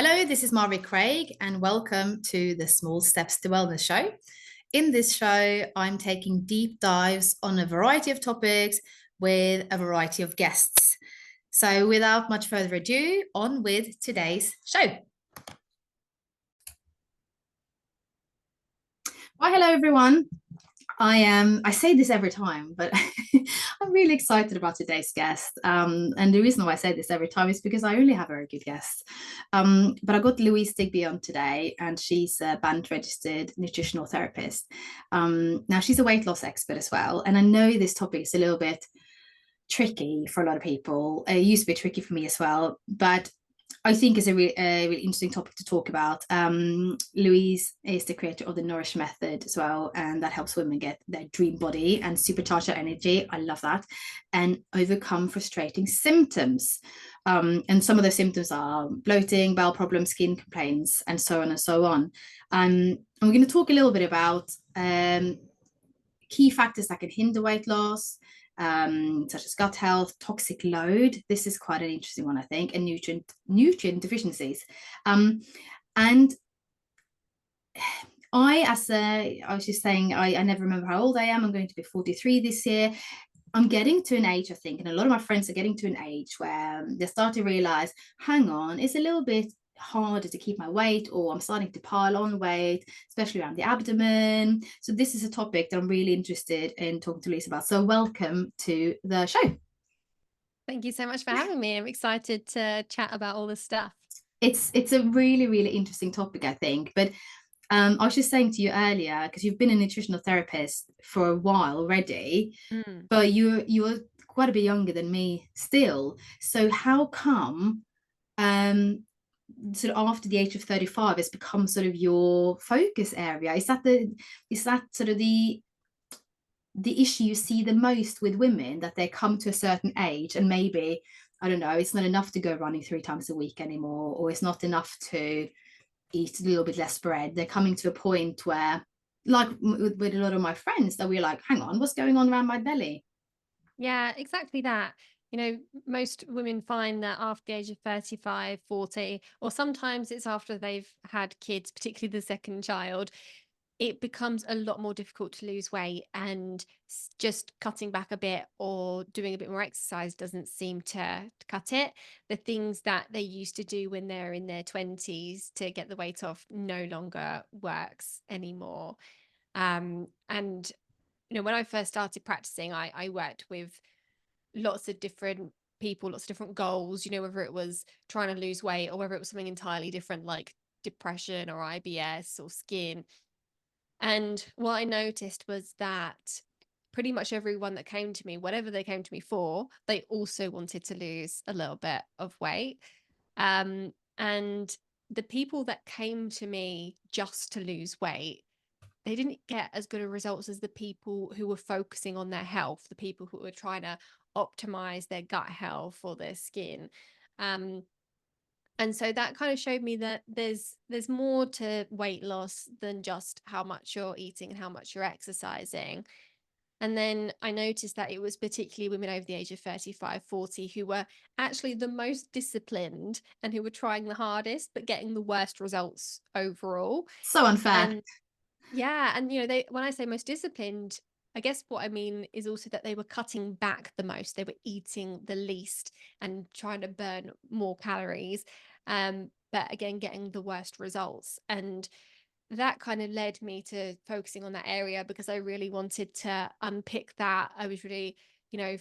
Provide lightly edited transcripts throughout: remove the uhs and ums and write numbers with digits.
Hello, this is Margaret Craig, and welcome to the Small Steps to Wellness show. In this show, I'm taking deep dives on a variety of topics with a variety of guests. So, without much further ado, on with today's show. Well, hello, everyone. I say this every time, but I'm really excited about today's guest. And the reason why I say this every time is because I only have very good guests. But I got Louise Digby on today, and she's a BANT-registered nutritional therapist. Now she's a weight loss expert as well, and I know this topic is a little bit tricky for a lot of people. It used to be tricky for me as well, but I think it's a really interesting topic to talk about. Louise is the creator of the Nourish Method as well, and that helps women get their dream body and supercharge their energy. I love that, and overcome frustrating symptoms. And some of those symptoms are bloating, bowel problems, skin complaints, and so on and so on. And we're going to talk a little bit about key factors that can hinder weight loss, such as gut health, toxic load. This is quite an interesting one, I think, and nutrient deficiencies. And I was just saying, I never remember how old I am. I'm going to be 43 this year. I'm getting to an age, I think, and a lot of my friends are getting to an age where they start to realize, hang on, it's a little bit harder to keep my weight, or I'm starting to pile on weight, especially around the abdomen. So this is a topic that I'm really interested in talking to Lisa about. So welcome to the show. Thank you so much for having me. I'm excited to chat about all this stuff. It's a really, really interesting topic, I think. But I was just saying to you earlier, because you've been a nutritional therapist for a while already, but you're quite a bit younger than me still. So how come sort of after the age of 35 it's become sort of your focus area? Is that sort of the issue you see the most with women, that they come to a certain age and maybe, I don't know, it's not enough to go running 3 times a week anymore, or it's not enough to eat a little bit less bread? They're coming to a point where, like with a lot of my friends, that we're like, hang on, what's going on around my belly? Yeah, exactly that. Most women find that after the age of 35, 40, or sometimes it's after they've had kids, particularly the second child, it becomes a lot more difficult to lose weight, and just cutting back a bit or doing a bit more exercise doesn't seem to cut it. The things that they used to do when they're in their 20s to get the weight off no longer works anymore. And when I first started practicing, I worked with lots of different people, lots of different goals, whether it was trying to lose weight or whether it was something entirely different like depression or IBS or skin. And what I noticed was that pretty much everyone that came to me, whatever they came to me for, they also wanted to lose a little bit of weight. And the people that came to me just to lose weight, they didn't get as good of results as the people who were focusing on their health, the people who were trying to optimize their gut health or their skin. And so that kind of showed me that there's more to weight loss than just how much you're eating and how much you're exercising. And then I noticed that it was particularly women over the age of 35, 40 who were actually the most disciplined and who were trying the hardest, but getting the worst results overall. So unfair. And yeah, and when I say most disciplined, I guess what I mean is also that they were cutting back the most. They were eating the least and trying to burn more calories. But again, getting the worst results. And that kind of led me to focusing on that area because I really wanted to unpick that. I was really,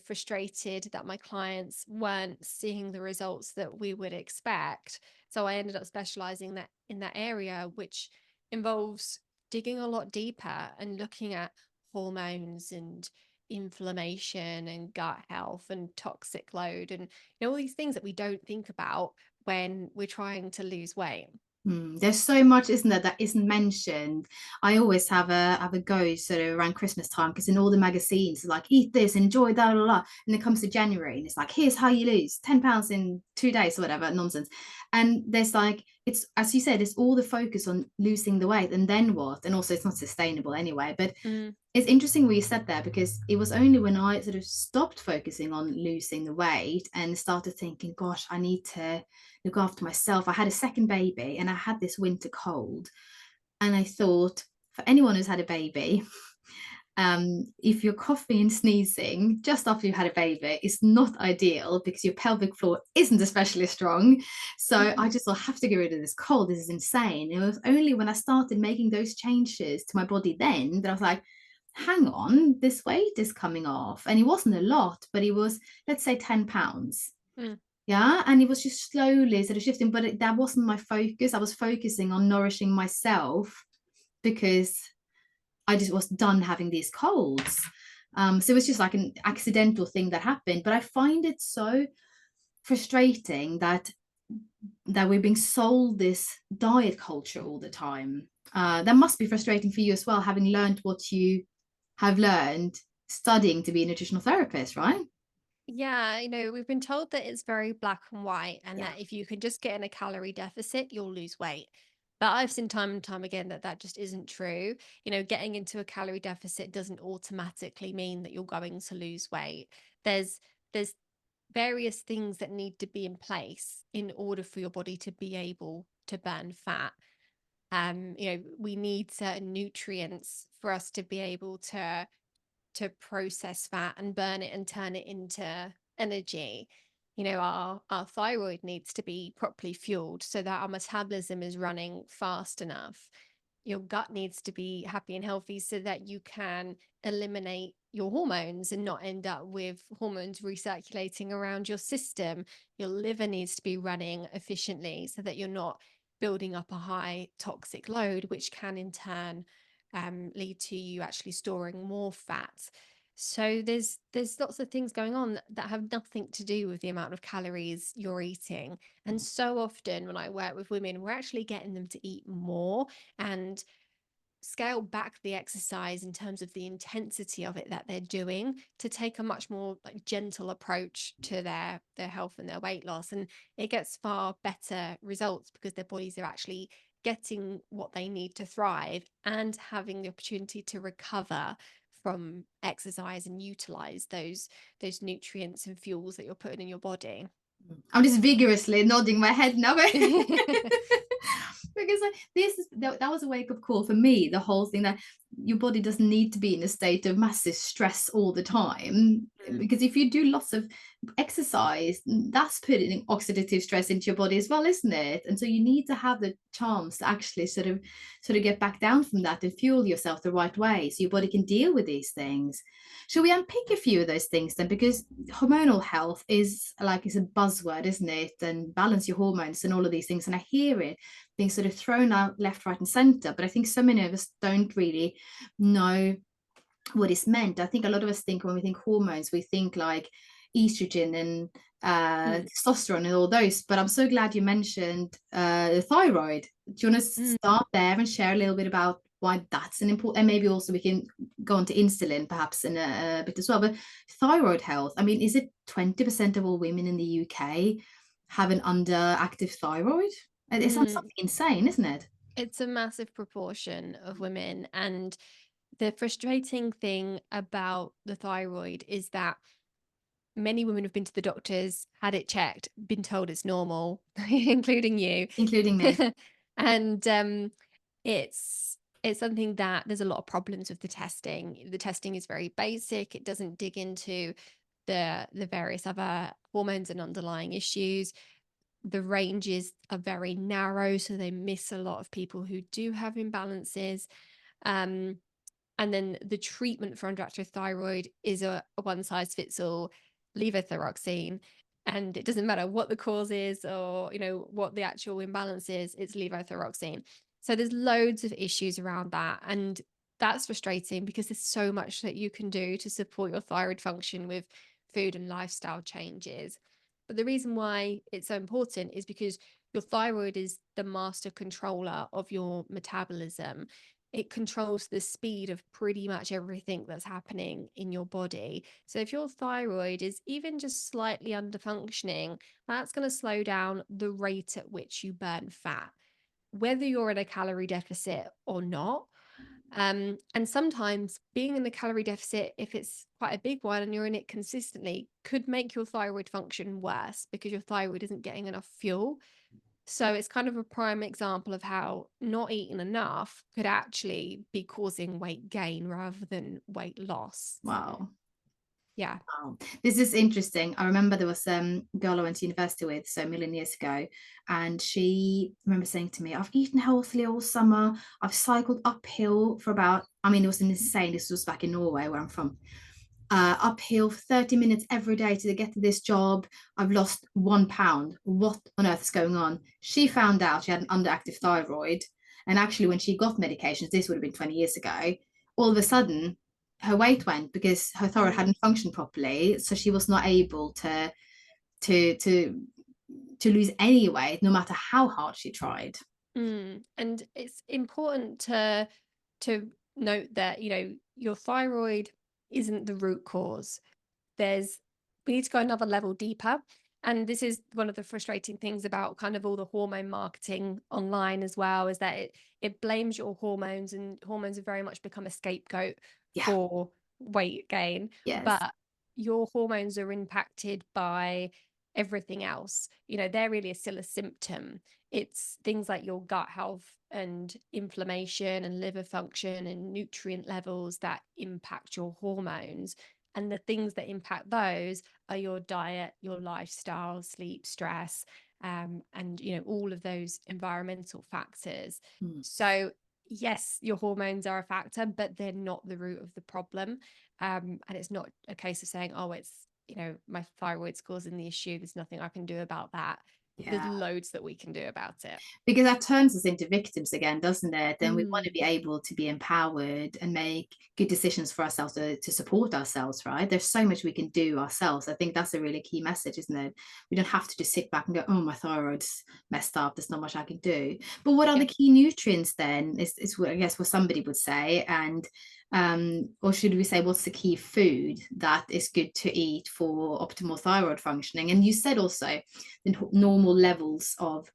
frustrated that my clients weren't seeing the results that we would expect. So I ended up specializing in that area, which involves digging a lot deeper and looking at hormones and inflammation and gut health and toxic load and all these things that we don't think about when we're trying to lose weight. There's so much, isn't there, that isn't mentioned. I always have a go sort of around Christmas time, because in all the magazines it's like, eat this, enjoy that, blah, blah, blah. And it comes to January and it's like, here's how you lose 10 pounds in 2 days or whatever nonsense. And there's like it's, as you said, it's all the focus on losing the weight, and then what? And also it's not sustainable anyway. But Mm. it's interesting what you said there, because it was only when I sort of stopped focusing on losing the weight and started thinking, gosh, I need to look after myself. I had a second baby and I had this winter cold. And I thought, for anyone who's had a baby, if you're coughing and sneezing just after you've had a baby, it's not ideal because your pelvic floor isn't especially strong. So I just thought, I have to get rid of this cold. This is insane. It was only when I started making those changes to my body then that I was like, hang on, this weight is coming off. And it wasn't a lot, but it was, let's say, 10 pounds. Mm. Yeah. And it was just slowly sort of shifting, but that wasn't my focus. I was focusing on nourishing myself because I just was done having these colds. So it was just like an accidental thing that happened. But I find it so frustrating that we're being sold this diet culture all the time. That must be frustrating for you as well, having learned what you have learned studying to be a nutritional therapist, right? Yeah, we've been told that it's very black and white, and Yeah. that if you can just get in a calorie deficit, you'll lose weight. But I've seen time and time again that that just isn't true. Getting into a calorie deficit doesn't automatically mean that you're going to lose weight. There's various things that need to be in place in order for your body to be able to burn fat. We need certain nutrients for us to be able to process fat and burn it and turn it into energy. Our thyroid needs to be properly fueled so that our metabolism is running fast enough. Your gut needs to be happy and healthy so that you can eliminate your hormones and not end up with hormones recirculating around your system. Your liver needs to be running efficiently so that you're not building up a high toxic load, which can in turn lead to you actually storing more fat. So there's lots of things going on that have nothing to do with the amount of calories you're eating. And so often when I work with women, we're actually getting them to eat more and scale back the exercise in terms of the intensity of it that they're doing, to take a much more like gentle approach to their health and their weight loss. And it gets far better results because their bodies are actually getting what they need to thrive and having the opportunity to recover from exercise and utilize those nutrients and fuels that you're putting in your body. I'm just vigorously nodding my head now. Because that was a wake-up call for me, the whole thing that your body doesn't need to be in a state of massive stress all the time, Mm. because if you do lots of exercise, that's putting oxidative stress into your body as well, isn't it? And so you need to have the chance to actually sort of get back down from that and fuel yourself the right way so your body can deal with these things. Shall we unpick a few of those things then? Because hormonal health is like, it's a buzzword, isn't it? And balance your hormones and all of these things. And I hear it being sort of thrown out left, right, and center. But I think so many of us don't really know what is meant. I think a lot of us think, when we think hormones, we think like estrogen and Mm. testosterone and all those. But I'm so glad you mentioned the thyroid. Do you want to Mm. start there and share a little bit about why that's an important, and maybe also we can go on to insulin perhaps in a bit as well. But thyroid health, I mean, is it 20% of all women in the UK have an underactive thyroid? It's Mm. something insane, isn't it? It's a massive proportion of women. And the frustrating thing about the thyroid is that many women have been to the doctors, had it checked, been told it's normal, including you. Including me. And it's something that there's a lot of problems with the testing. The testing is very basic. It doesn't dig into the various other hormones and underlying issues. The ranges are very narrow, so they miss a lot of people who do have imbalances. Um, and then the treatment for underactive thyroid is a one size fits all, levothyroxine. And it doesn't matter what the cause is or, what the actual imbalance is, it's levothyroxine. So there's loads of issues around that. And that's frustrating because there's so much that you can do to support your thyroid function with food and lifestyle changes. But the reason why it's so important is because your thyroid is the master controller of your metabolism. It controls the speed of pretty much everything that's happening in your body. So if your thyroid is even just slightly under functioning, that's going to slow down the rate at which you burn fat. whether you're in a calorie deficit or not. And sometimes being in the calorie deficit, if it's quite a big one and you're in it consistently, could make your thyroid function worse because your thyroid isn't getting enough fuel. So it's kind of a prime example of how not eating enough could actually be causing weight gain rather than weight loss. Wow. Yeah. Wow. This is interesting. I remember there was a girl I went to university with so a million years ago, and she remember saying to me, I've eaten healthily all summer. I've cycled uphill for about, I mean, it was insane. This was back in Norway, where I'm from. Uphill for 30 minutes every day to get to this job. I've lost 1 pound. What on earth is going on? She found out she had an underactive thyroid. And actually, when she got medications, this would have been 20 years ago, all of a sudden, her weight went because her thyroid hadn't functioned properly. So she was not able to, to, to lose any weight, no matter how hard she tried. And it's important to note that, your thyroid isn't the root cause. We need to go another level deeper. And this is one of the frustrating things about kind of all the hormone marketing online as well, is that it blames your hormones, and hormones have very much become a scapegoat Yeah. for weight gain. Yes. But your hormones are impacted by everything else. They're really still a symptom. It's things like your gut health and inflammation and liver function and nutrient levels that impact your hormones. And the things that impact those are your diet, your lifestyle, sleep, stress, and all of those environmental factors. So yes, your hormones are a factor, but they're not the root of the problem. And it's not a case of saying, oh, it's my thyroid's causing the issue, there's nothing I can do about that. There's loads that we can do about it. Because that turns us into victims again, doesn't it? Then we want to be able to be empowered and make good decisions for ourselves to support ourselves, right? There's so much we can do ourselves. I think that's a really key message, isn't it? We don't have to just sit back and go, oh, my thyroid's messed up, there's not much I can do. But what are the key nutrients then, is what I guess what somebody would say. And or should we say, what's the key food that is good to eat for optimal thyroid functioning? And you said also the normal levels of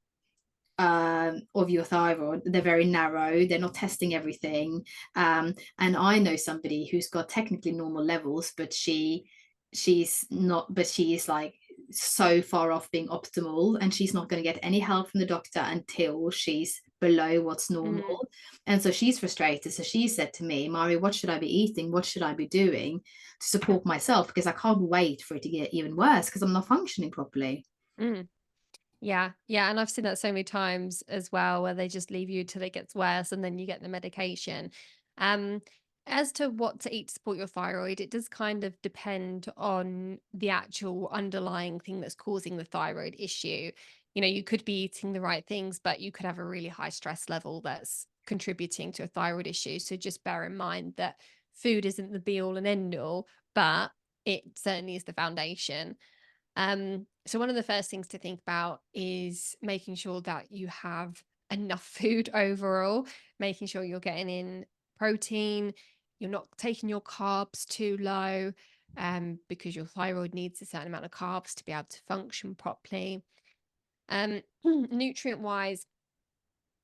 your thyroid, they're very narrow, they're not testing everything. And I know somebody who's got technically normal levels, but she's not, but she is like so far off being optimal, and she's not going to get any help from the doctor until she's below what's normal. And so she's frustrated. So she said to me, Mari, what should I be eating, what should I be doing to support myself, because I can't wait for it to get even worse because I'm not functioning properly. Yeah. And I've seen that so many times as well, where they just leave you till it gets worse and then you get the medication. As to what to eat to support your thyroid, it does kind of depend on the actual underlying thing that's causing the thyroid issue. You could be eating the right things, but you could have a really high stress level that's contributing to a thyroid issue. So just bear in mind that food isn't the be all and end all, but it certainly is the foundation. So one of the first things to think about is making sure that you have enough food overall, making sure you're getting in protein, you're not taking your carbs too low, because your thyroid needs a certain amount of carbs to be able to function properly. Nutrient wise,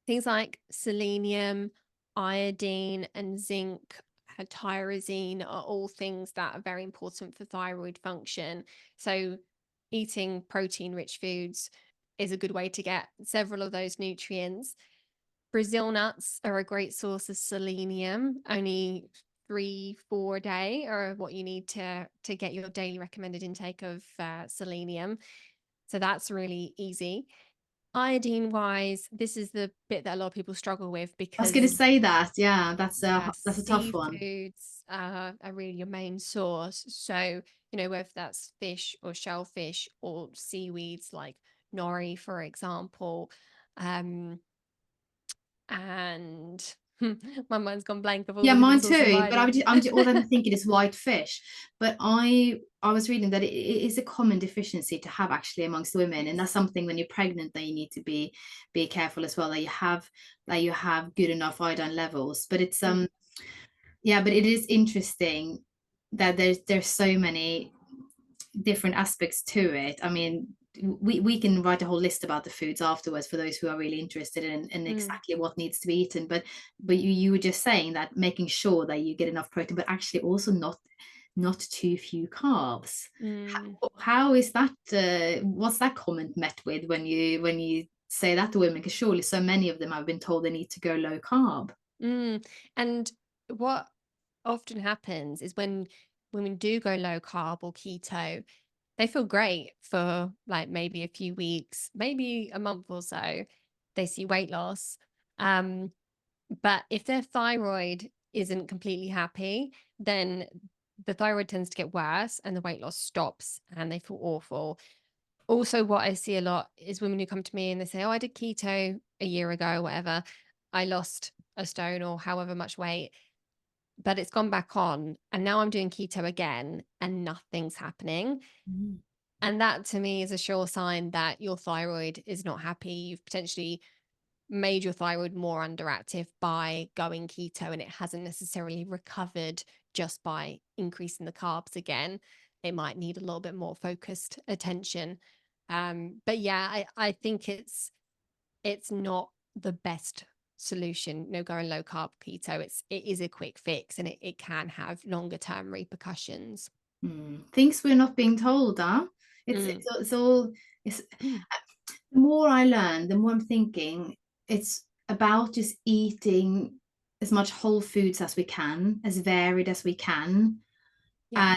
things like selenium, iodine, and zinc, tyrosine are all things that are very important for thyroid function. So eating protein rich foods is a good way to get several of those nutrients. Brazil nuts are a great source of selenium. Only 3-4 a day are what you need to get your daily recommended intake of selenium. So that's really easy. Iodine wise, this is the bit that a lot of people struggle with, because I was going to say that. Yeah, that's a tough one. seafoods are really your main source. So, whether that's fish or shellfish or seaweeds like nori, for example. And my mind's gone blank of all Yeah, the mine different sources of too. But iodine. all I'm thinking is white fish. But I was reading that it is a common deficiency to have actually amongst women, and that's something when you're pregnant that you need to be careful as well, that you have good enough iodine levels. But it's yeah, but it is interesting that there's so many different aspects to it. I mean, we can write a whole list about the foods afterwards for those who are really interested in Mm, exactly what needs to be eaten. But you were just saying that making sure that you get enough protein, but actually also not too few carbs. mm. How is that? What's that comment met with when you say that to women? Because surely so many of them have been told they need to go low carb. Mm. And what often happens is when women do go low carb or keto, they feel great for like maybe a few weeks, maybe a month or so. They see weight loss. Um, but if their thyroid isn't completely happy, then the thyroid tends to get worse and the weight loss stops and they feel awful. Also, what I see a lot is women who come to me and they say, "Oh, I did keto a year ago, whatever. I lost a stone or however much weight, but it's gone back on. And now I'm doing keto again and nothing's happening." Mm. And that to me is a sure sign that your thyroid is not happy. You've potentially made your thyroid more underactive by going keto and it hasn't necessarily recovered just by increasing the carbs again. It might need a little bit more focused attention. But yeah, I think it's not the best solution, going low carb keto. It is a quick fix and it can have longer term repercussions. Things we're not being told, huh? Mm. It's all it's the more I learn, the more I'm thinking it's about just eating as much whole foods as we can, as varied as we can, Yeah.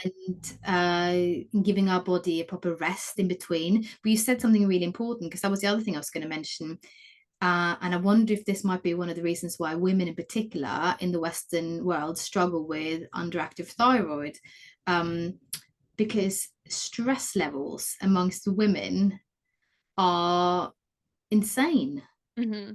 and giving our body a proper rest in between. But you said something really important because that was the other thing I was going to mention. And I wonder if this might be one of the reasons why women in particular in the Western world struggle with underactive thyroid. Um, because stress levels amongst women are insane. Hmm.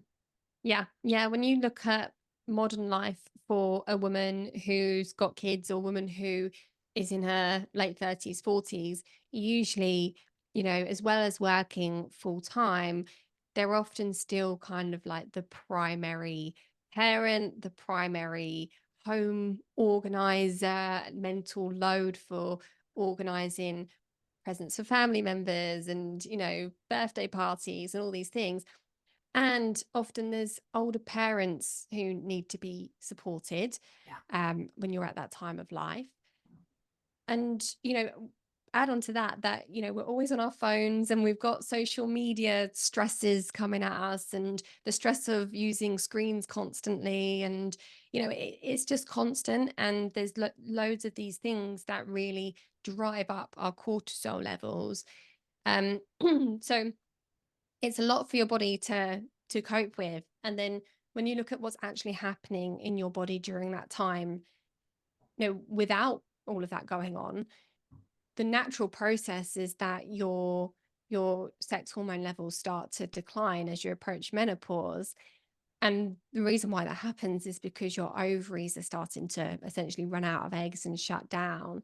Yeah. Yeah. When you look at modern life for a woman who's got kids or a woman who is in her late 30s, 40s, usually, as well as working full time, they're often still kind of like the primary parent, the primary home organizer, mental load for organizing presents for family members and, birthday parties and all these things. And often there's older parents who need to be supported Yeah. when you're at that time of life. And, add on to that, we're always on our phones and we've got social media stresses coming at us and the stress of using screens constantly. And, it's just constant. And there's loads of these things that really drive up our cortisol levels. Um, so, it's a lot for your body to cope with. And then when you look at what's actually happening in your body during that time, without all of that going on, the natural process is that your sex hormone levels start to decline as you approach menopause. And the reason why that happens is because your ovaries are starting to essentially run out of eggs and shut down.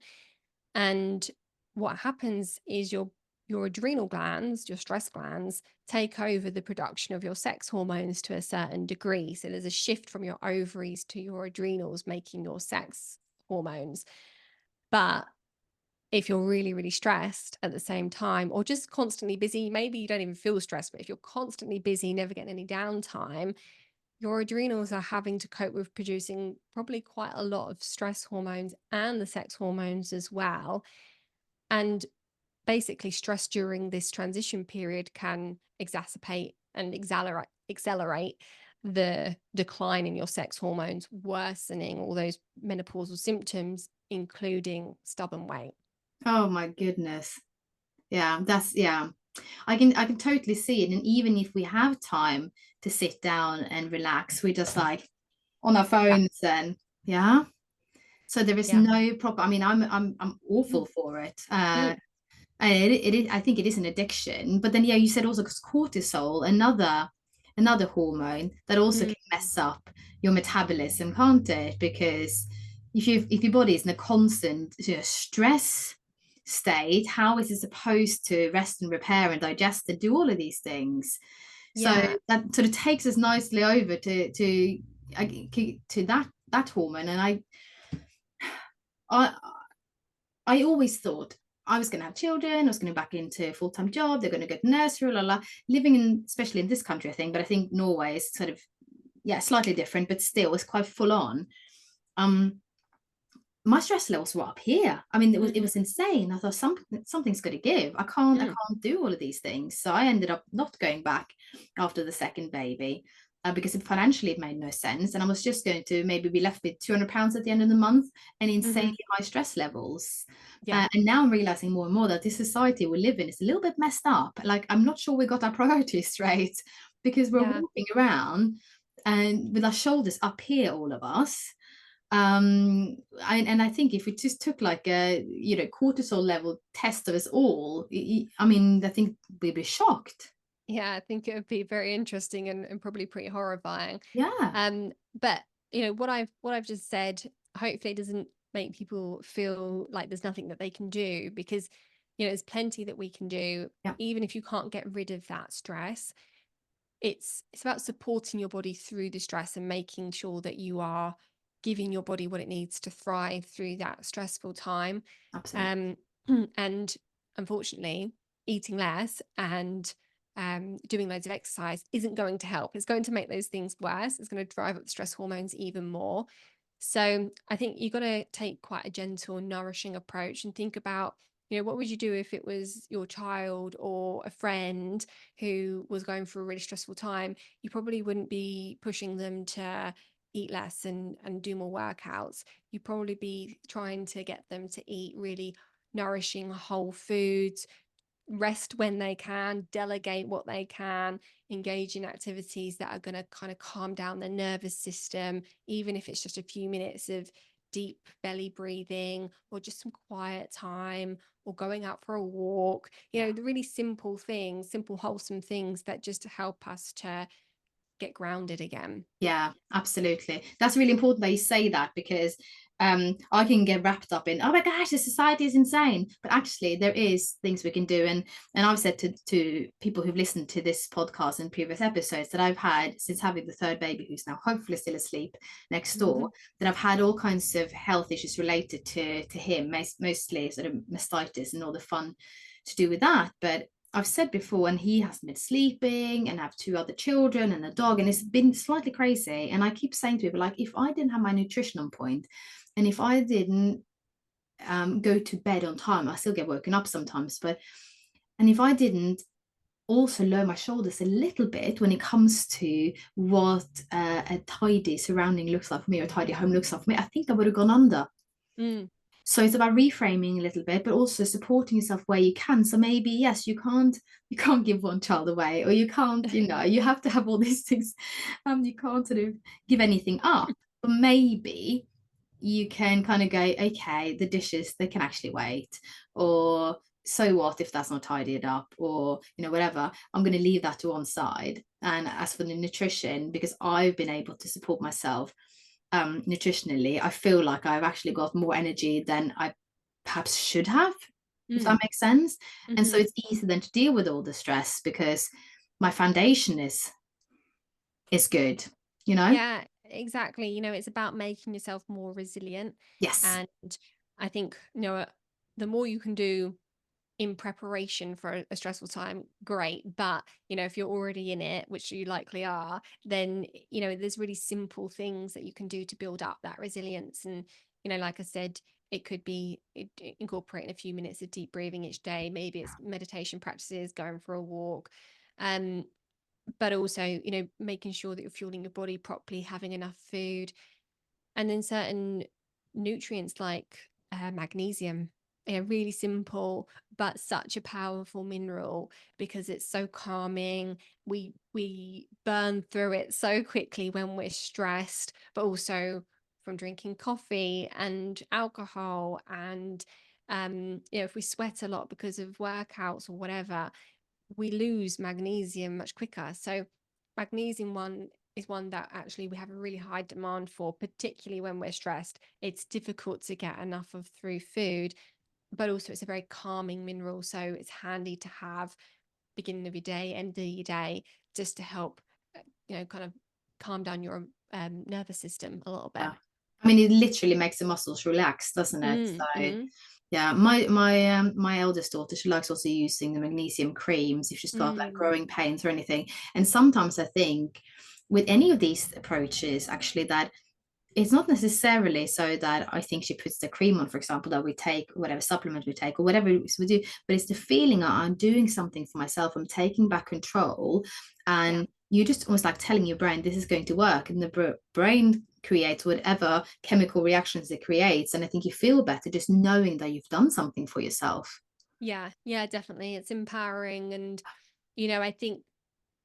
And what happens is your adrenal glands, your stress glands, take over the production of your sex hormones to a certain degree. So there's a shift from your ovaries to your adrenals making your sex hormones. But if you're really, really stressed at the same time, or just constantly busy, maybe you don't even feel stressed, but if you're constantly busy, never getting any downtime, your adrenals are having to cope with producing probably quite a lot of stress hormones and the sex hormones as well. And basically, stress during this transition period can exacerbate and accelerate the decline in your sex hormones, worsening all those menopausal symptoms, including stubborn weight. Oh my goodness. Yeah, I can totally see it. And even if we have time to sit down and relax, we're just like on our Yeah. phones then. Yeah. So there is Yeah. no proper, I mean, I'm awful Mm, for it. mm, And I think it is an addiction. But then, yeah, you said also because cortisol, another hormone that also mm. can mess up your metabolism, can't it? Because if your body is in a constant stress state, how is it supposed to rest and repair and digest and do all of these things? So Yeah. that sort of takes us nicely over to that hormone. And I I always thought I was going to have children, I was going to back into a full-time job, they're going to go to nursery, living in, especially in this country, I think, but I think Norway is sort of, yeah, slightly different, but still it's quite full on. My stress levels were up here. I mean, it was insane. I thought something's got to give. I can't do all of these things. So I ended up not going back after the second baby, because financially it made no sense, and I was just going to maybe be left with £200 at the end of the month and insanely high stress levels. Yeah. And now I'm realizing more and more that this society we live in is a little bit messed up. Like, I'm not sure we got our priorities straight, because we're walking around and with our shoulders up here, all of us. And I think if we just took like a cortisol level test of us all, I mean, I think we'd be shocked. Yeah, I think it would be very interesting and probably pretty horrifying. Yeah, But what I've just said hopefully doesn't make people feel like there's nothing that they can do, because there's plenty that we can do. yeah, Even if you can't get rid of that stress, it's about supporting your body through the stress and making sure that you are giving your body what it needs to thrive through that stressful time. absolutely. Um, and unfortunately, eating less and doing loads of exercise isn't going to help. It's going to make those things worse. It's going to drive up the stress hormones even more. So I think you've got to take quite a gentle, nourishing approach and think about, what would you do if it was your child or a friend who was going through a really stressful time? You probably wouldn't be pushing them to eat less and do more workouts. You'd probably be trying to get them to eat really nourishing whole foods, rest when they can, delegate what they can, engage in activities that are going to kind of calm down their nervous system, even if it's just a few minutes of deep belly breathing or just some quiet time or going out for a walk. The really simple things, simple, wholesome things that just help us to get grounded again. Yeah, absolutely. That's really important that you say that, because I can get wrapped up in, oh my gosh, the society is insane. But actually, there is things we can do. And I've said to people who've listened to this podcast and previous episodes that I've had since having the third baby, who's now hopefully still asleep next door, that I've had all kinds of health issues related to him, mostly sort of mastitis and all the fun to do with that. But I've said before, and he hasn't been sleeping, and I have two other children and a dog, and it's been slightly crazy. And I keep saying to people, like, if I didn't have my nutrition on point, and if I didn't go to bed on time, I still get woken up sometimes, and if I didn't also lower my shoulders a little bit when it comes to what a tidy surrounding looks like for me, or a tidy home looks like for me, I think I would have gone under. Mm. So it's about reframing a little bit, but also supporting yourself where you can. So maybe, yes, you can't give one child away, or you can't, you have to have all these things. You can't sort of give anything up. But maybe you can kind of go, okay, the dishes, they can actually wait. Or so what if that's not tidied up, or whatever. I'm going to leave that to one side. And as for the nutrition, because I've been able to support myself nutritionally, I feel like I've actually got more energy than I perhaps should have, if that makes sense. And so it's easier then to deal with all the stress, because my foundation is good, Yeah, exactly. It's about making yourself more resilient. Yes. And I think, the more you can do in preparation for a stressful time, great. But, if you're already in it, which you likely are, then, there's really simple things that you can do to build up that resilience. And, like I said, it could be incorporating a few minutes of deep breathing each day. Maybe it's meditation practices, going for a walk. But also, making sure that you're fueling your body properly, having enough food, and then certain nutrients like magnesium. Yeah, really simple, but such a powerful mineral because it's so calming. We burn through it so quickly when we're stressed, but also from drinking coffee and alcohol, and if we sweat a lot because of workouts or whatever, we lose magnesium much quicker. So magnesium one is one that actually we have a really high demand for, particularly when we're stressed. It's difficult to get enough of through food, but also it's a very calming mineral. So it's handy to have beginning of your day, end of your day, just to help, kind of calm down your nervous system a little bit. Yeah. I mean, it literally makes the muscles relax, doesn't it? Mm, So mm, yeah, my eldest daughter, she likes also using the magnesium creams if she's got like mm. growing pains or anything. And sometimes I think with any of these approaches, actually, that it's not necessarily so that I think she puts the cream on, for example, that we take, whatever supplement we take, or whatever we do, but it's the feeling that I'm doing something for myself, I'm taking back control, Yeah. and you just almost like telling your brain this is going to work, and the brain creates whatever chemical reactions it creates. And I think you feel better just knowing that you've done something for yourself. Yeah, yeah, definitely. It's empowering. And, I think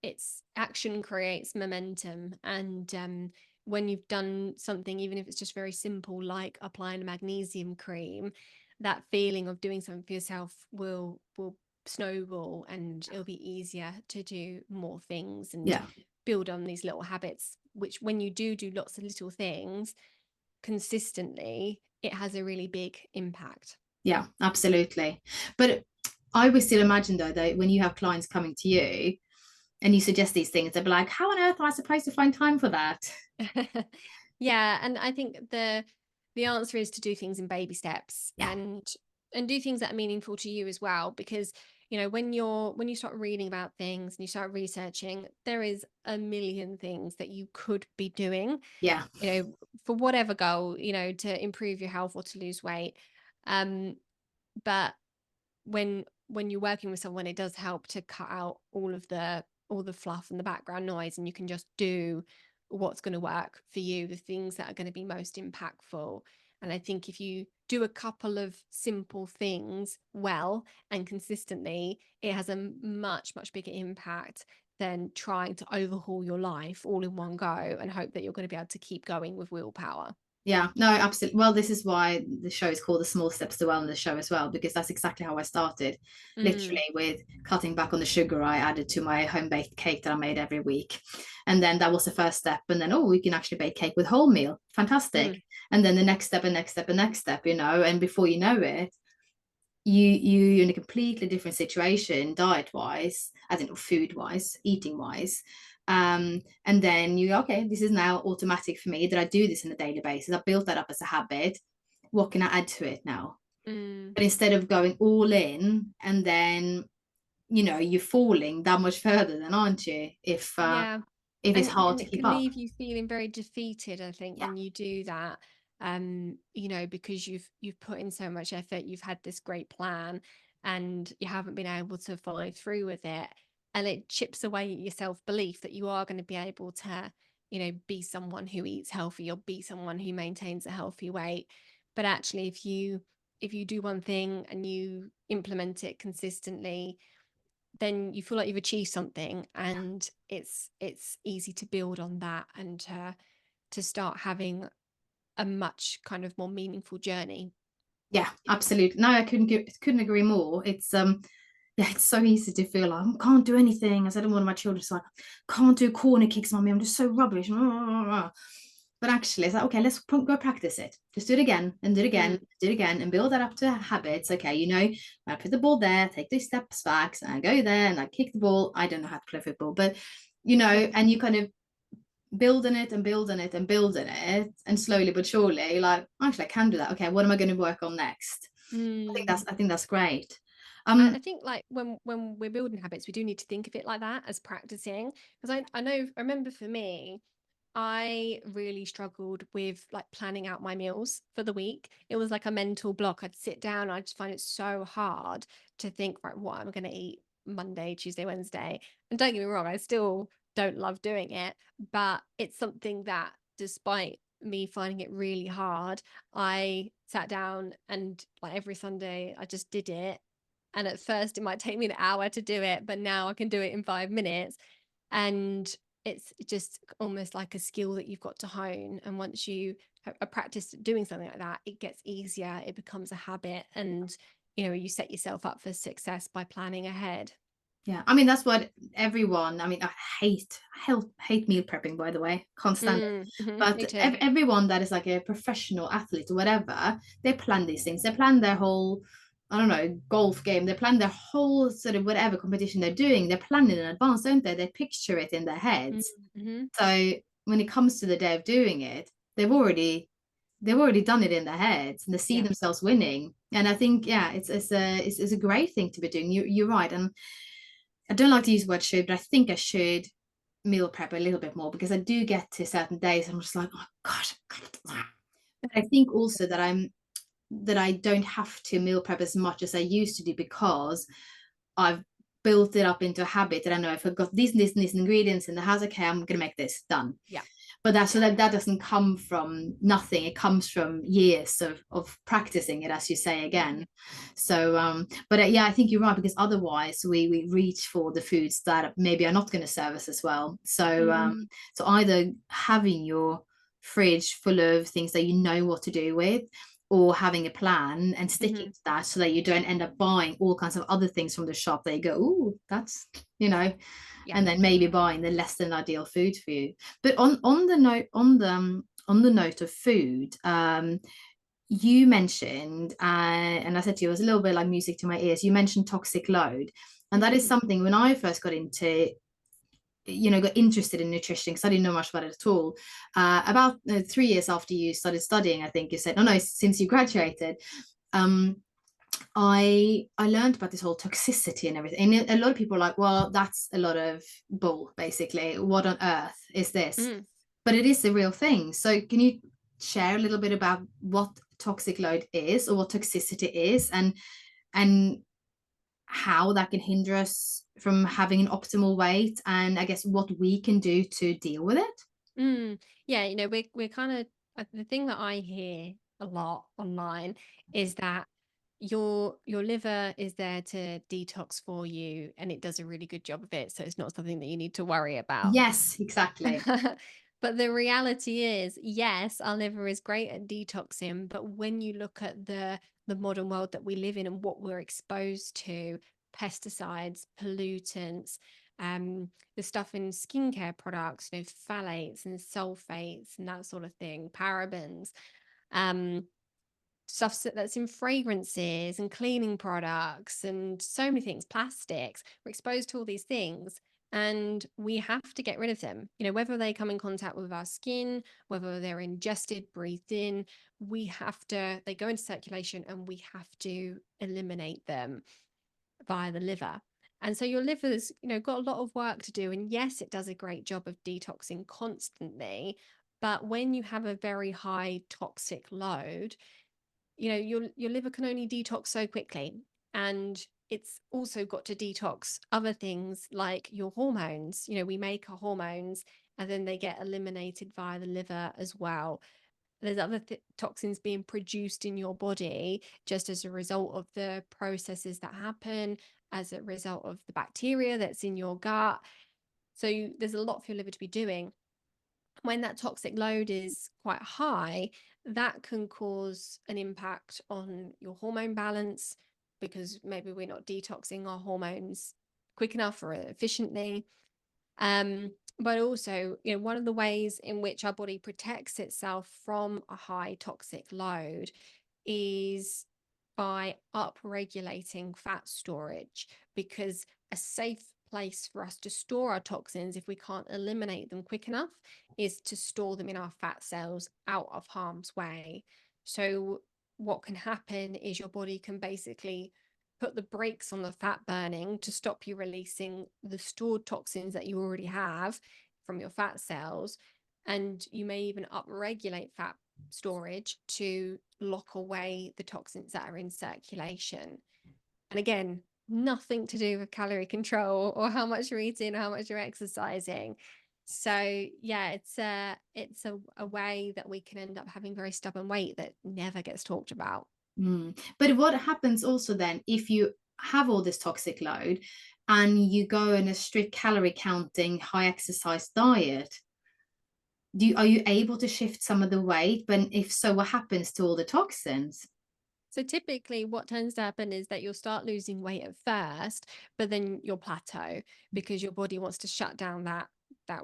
it's action creates momentum. And when you've done something, even if it's just very simple, like applying a magnesium cream, that feeling of doing something for yourself will snowball, and it'll be easier to do more things and Yeah. build on these little habits, which when you do lots of little things consistently, it has a really big impact. Yeah, absolutely. But I would still imagine though that when you have clients coming to you and you suggest these things, they'll be like, how on earth am I supposed to find time for that? Yeah, and I think the answer is to do things in baby steps, Yeah. and do things that are meaningful to you as well, because when you start reading about things and you start researching, there is a million things that you could be doing, Yeah. for whatever goal, to improve your health or to lose weight. Um, but when you're working with someone, it does help to cut out all the fluff and the background noise, and you can just do what's going to work for you, the things that are going to be most impactful. And I think if you do a couple of simple things well and consistently, it has a much, much bigger impact than trying to overhaul your life all in one go and hope that you're going to be able to keep going with willpower. Yeah, no, absolutely. Well, this is why the show is called The Small Steps to Wellness Show as well, because that's exactly how I started, Mm, literally with cutting back on the sugar I added to my home baked cake that I made every week. And then that was the first step. And then, oh, we can actually bake cake with wholemeal. Fantastic. mm, And then the next step and next step and next step, and before you know it, you're in a completely different situation diet wise, as in food wise, eating wise. And then you go, okay, this is now automatic for me that I do this on a daily basis. I built that up as a habit. What can I add to it now? mm. But instead of going all in and then you're falling that much further, then aren't you, Yeah. if it's hard And to it keep can up. leave you feeling very defeated, I think, Yeah. when you do that. Because you've put in so much effort, you've had this great plan, and you haven't been able to follow through with it. And it chips away at your self-belief that you are going to be able to, be someone who eats healthy or be someone who maintains a healthy weight. But actually, if you do one thing and you implement it consistently, then you feel like you've achieved something, and it's easy to build on that, and to start having a much kind of more meaningful journey. Yeah, absolutely. No, I couldn't agree more. It's yeah, it's so easy to feel like I can't do anything. I said to one of my children, it's like, can't do corner kicks, mommy. I'm just so rubbish. But actually, it's like, okay, let's go practice it. Just do it again and do it again, Mm, do it again, and build that up to habits. Okay, I put the ball there, take these steps back, and I go there and I kick the ball. I don't know how to play football, but and you kind of building it and building it and building it, and slowly but surely, like, actually, I can do that. Okay, what am I going to work on next? mm. I think that's great. I think, like, when we're building habits, we do need to think of it like that, as practicing, because I remember for me, I really struggled with like planning out my meals for the week. It was like a mental block. I'd sit down, I just find it so hard to think, right, what am I going to eat Monday, Tuesday, Wednesday? And don't get me wrong, I still don't love doing it, but it's something that, despite me finding it really hard, I sat down and, like, every Sunday I just did it. And at first it might take me an hour to do it, but now I can do it in 5 minutes. And it's just almost like a skill that you've got to hone. And once you are practiced doing something like that, it gets easier, it becomes a habit, and you set yourself up for success by planning ahead. Yeah, I mean that's what everyone. I mean, I hate meal prepping, by the way, can't stand it. Me But too. everyone that is like a professional athlete or whatever, they plan these things. They plan their whole, I don't know, golf game. They plan their whole sort of whatever competition they're doing. They plan it in advance, don't they? They picture it in their heads. Mm-hmm. So when it comes to the day of doing it, they've already they've already done it in their heads and they see Yeah. themselves winning. And I think, yeah, it's a great thing to be doing. You're right. And I don't like to use the word should, but I think I should meal prep a little bit more, because I do get to certain days I'm just like, oh gosh. I think also that I don't have to meal prep as much as I used to do, because I've built it up into a habit that I know if I've got these ingredients in the house, okay, I'm gonna make this, done. Yeah. But that, so that doesn't come from nothing. It comes from years of practicing it, as you say again. So but yeah, I think you're right, because otherwise we reach for the foods that maybe are not going to serve us as well. So so either having your fridge full of things that you know what to do with, or having a plan and sticking to that, so that you don't end up buying all kinds of other things from the shop that you go, oh, that's, you know, Yeah. and then maybe buying the less than ideal food for you. But on the note on the note of food, you mentioned, and I said to you, it was a little bit like music to my ears. You mentioned toxic load, and that is something when I first got into, you know, got interested in nutrition, because I didn't know much about it at all. About 3 years after you started studying, I think you said, no, since you graduated. Um, I learned about this whole toxicity and everything. And a lot of people are like, well, that's a lot of bull, basically. What on earth is this? But it is a real thing. So can you share a little bit about what toxic load is, or what toxicity is, and how that can hinder us from having an optimal weight, and I guess what we can do to deal with it? Yeah, you know, we're kind of the thing that I hear a lot online is that your liver is there to detox for you, and it does a really good job of it, so it's not something that you need to worry about. Yes, exactly. But the reality is, yes, our liver is great at detoxing, but when you look at the modern world that we live in and what we're exposed to, pesticides, pollutants, the stuff in skincare products, you know, phthalates and sulfates and that sort of thing, parabens, um, stuff that's in fragrances and cleaning products and so many things, plastics. We're exposed to all these things, and we have to get rid of them. You know, whether they come in contact with our skin, whether they're ingested, breathed in, they go into circulation, and we have to eliminate them via the liver. And so your liver's, you know, got a lot of work to do. And yes, it does a great job of detoxing constantly. But when you have a very high toxic load, you know, your liver can only detox so quickly. And it's also got to detox other things like your hormones. You know, we make our hormones, and then they get eliminated via the liver as well. There's other toxins being produced in your body just as a result of the processes that happen, as a result of the bacteria that's in your gut. So there's a lot for your liver to be doing. When that toxic load is quite high, that can cause an impact on your hormone balance, because maybe we're not detoxing our hormones quick enough or efficiently. But also, you know, one of the ways in which our body protects itself from a high toxic load is by upregulating fat storage, because a safe place for us to store our toxins, if we can't eliminate them quick enough, is to store them in our fat cells out of harm's way. So what can happen is your body can basically put the brakes on the fat burning to stop you releasing the stored toxins that you already have from your fat cells. And you may even upregulate fat storage to lock away the toxins that are in circulation. And again, nothing to do with calorie control or how much you're eating or how much you're exercising. So yeah, it's a way that we can end up having very stubborn weight that never gets talked about. But what happens also then if you have all this toxic load and you go in a strict calorie counting, high exercise diet? Are you able to shift some of the weight? But if so, what happens to all the toxins? So typically what tends to happen is that you'll start losing weight at first, but then you'll plateau because your body wants to shut down that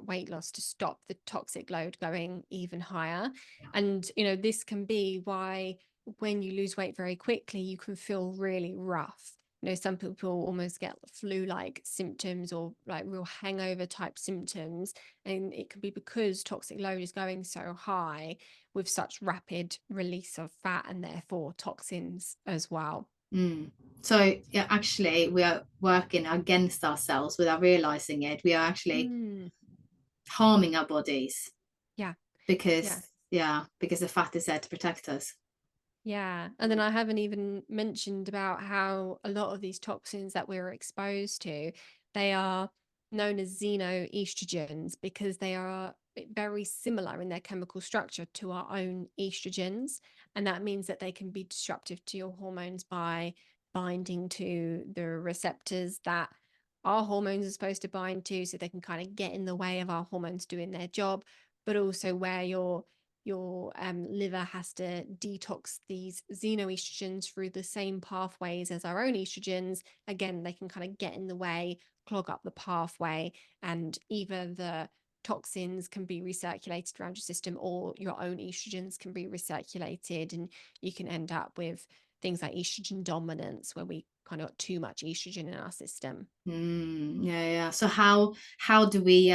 weight loss to stop the toxic load going even higher. And you know, this can be why when you lose weight very quickly, you can feel really rough. some people almost get flu-like symptoms or like real hangover type symptoms, and it can be because toxic load is going so high with such rapid release of fat and therefore toxins as well. So yeah, actually we are working against ourselves without realizing it. We are actually harming our bodies Yeah. because because the fat is there to protect us. Yeah. And then I haven't even mentioned about how a lot of these toxins that we're exposed to, they are known as xenoestrogens because they are very similar in their chemical structure to our own estrogens. And that means that they can be disruptive to your hormones by binding to the receptors that our hormones are supposed to bind to. So they can kind of get in the way of our hormones doing their job, but also where your liver has to detox these xenoestrogens through the same pathways as our own estrogens. Again, they can kind of get in the way, clog up the pathway, and either the toxins can be recirculated around your system or your own estrogens can be recirculated, and you can end up with things like estrogen dominance where we kind of got too much estrogen in our system. Yeah. So how do we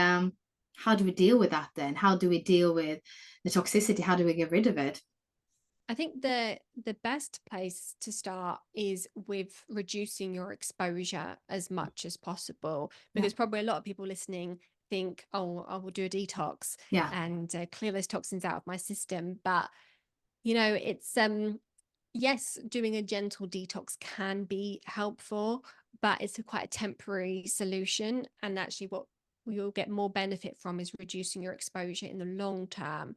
deal with that then? How do we deal with the toxicity? How do we get rid of it? I think the best place to start is with reducing your exposure as much as possible, Yeah. because probably a lot of people listening think, oh, I will do a detox Yeah. and clear those toxins out of my system. But it's yes, doing a gentle detox can be helpful, but it's quite a temporary solution. And actually, what we will get more benefit from is reducing your exposure in the long term.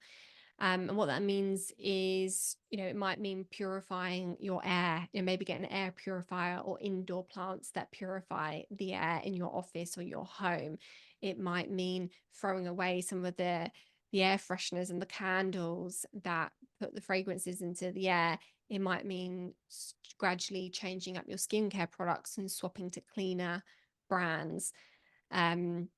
And what that means is, it might mean purifying your air, maybe get an air purifier or indoor plants that purify the air in your office or your home. It might mean throwing away some of the air fresheners and the candles that put the fragrances into the air. It might mean gradually changing up your skincare products and swapping to cleaner brands. Um,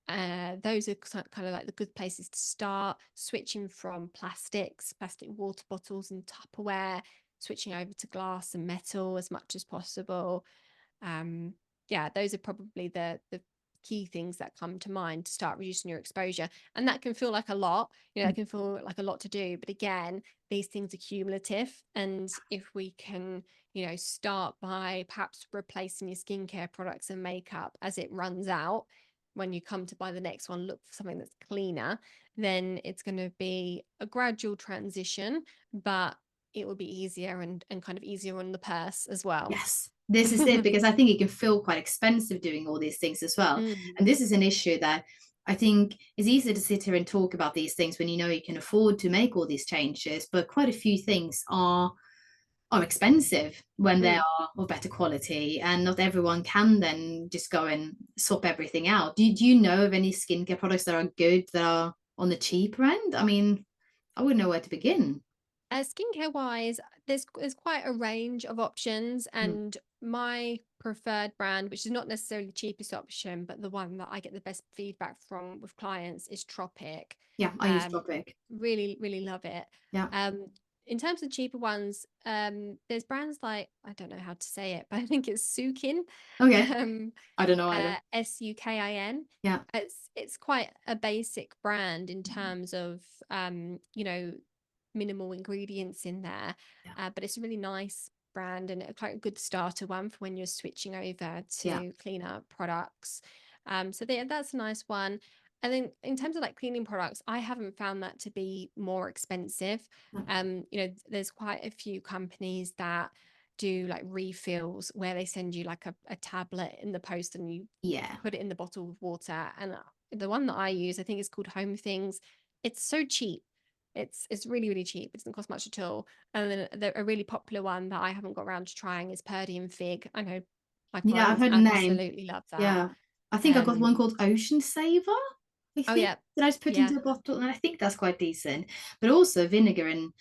those are kind of like the good places to start. Switching from plastic water bottles and Tupperware, switching over to glass and metal as much as possible. Yeah, those are probably the key things that come to mind to start reducing your exposure. And that can feel like a lot, it can feel like a lot to do. But again, these things are cumulative. And if we can, start by perhaps replacing your skincare products and makeup as it runs out, when you come to buy the next one, look for something that's cleaner, then it's going to be a gradual transition, but it will be easier and kind of easier on the purse as well. Yes, this is it, because I think it can feel quite expensive doing all these things as well. And this is an issue that I think is easy to sit here and talk about these things when you can afford to make all these changes, but quite a few things are expensive when they are of better quality, and not everyone can then just go and swap everything out. Do you know of any skincare products that are good, that are on the cheaper end? I mean, I wouldn't know where to begin. Skincare wise, there's quite a range of options, and my preferred brand, which is not necessarily the cheapest option, but the one that I get the best feedback from with clients, is Tropic. Yeah, I use Tropic. Really, really love it. Yeah. In terms of cheaper ones, there's brands like, I don't know how to say it, but I think it's Sukin. Okay. Um, I don't know either. Sukin. Yeah. It's quite a basic brand in terms of minimal ingredients in there, but it's a really nice brand and quite a good starter one for when you're switching over to cleaner products. So that's a nice one. And then in terms of like cleaning products, I haven't found that to be more expensive. There's quite a few companies that do like refills where they send you like a tablet in the post and you put it in the bottle with water. And the one that I use, I think it's called Home Things. It's so cheap. It's really, really cheap. It doesn't cost much at all. And then a really popular one that I haven't got around to trying is Purdy and Fig. I know my Yeah, I've clients heard the name. absolutely love that. Yeah. I think I got one called Ocean Saver. I think Yeah. that I just put into a bottle, and I think that's quite decent. But also vinegar and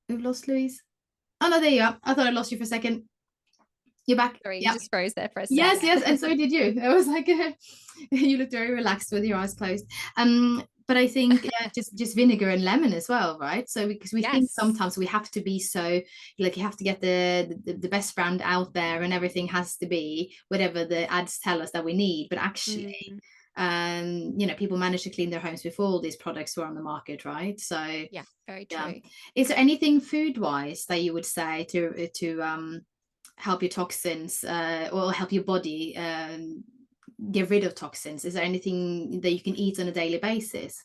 we've lost Louise. Oh no, there you are. I thought I lost you for a second. You're back. Sorry, you just froze there for a Yes, sec. yes, and so did you. It was like you looked very relaxed with your eyes closed. But I think just vinegar and lemon as well, right? So because we think Yes. sometimes we have to be so like you have to get the best brand out there and everything has to be whatever the ads tell us that we need. But actually, Mm, people manage to clean their homes before all these products were on the market, right? So yeah, very yeah. true. Is there anything food wise that you would say to help your toxins or help your body get rid of toxins? Is there anything that you can eat on a daily basis?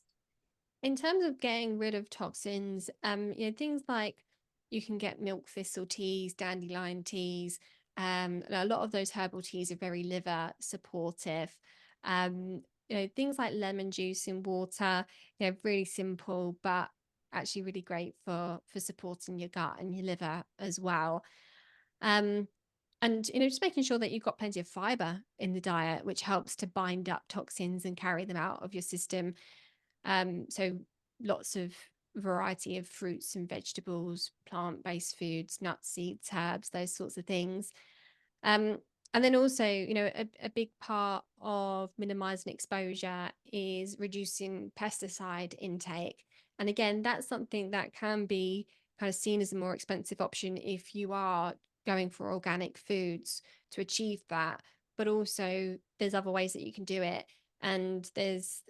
In terms of getting rid of toxins, things like you can get milk thistle teas, dandelion teas. A lot of those herbal teas are very liver supportive. Things like lemon juice in water, really simple, but actually really great for supporting your gut and your liver as well. Um, and just making sure that you've got plenty of fiber in the diet, which helps to bind up toxins and carry them out of your system. So lots of variety of fruits and vegetables, plant-based foods, nuts, seeds, herbs, those sorts of things. Um, and then also, a big part of minimizing exposure is reducing pesticide intake. And again, that's something that can be kind of seen as a more expensive option if you are going for organic foods to achieve that. But also, there's other ways that you can do it. And there's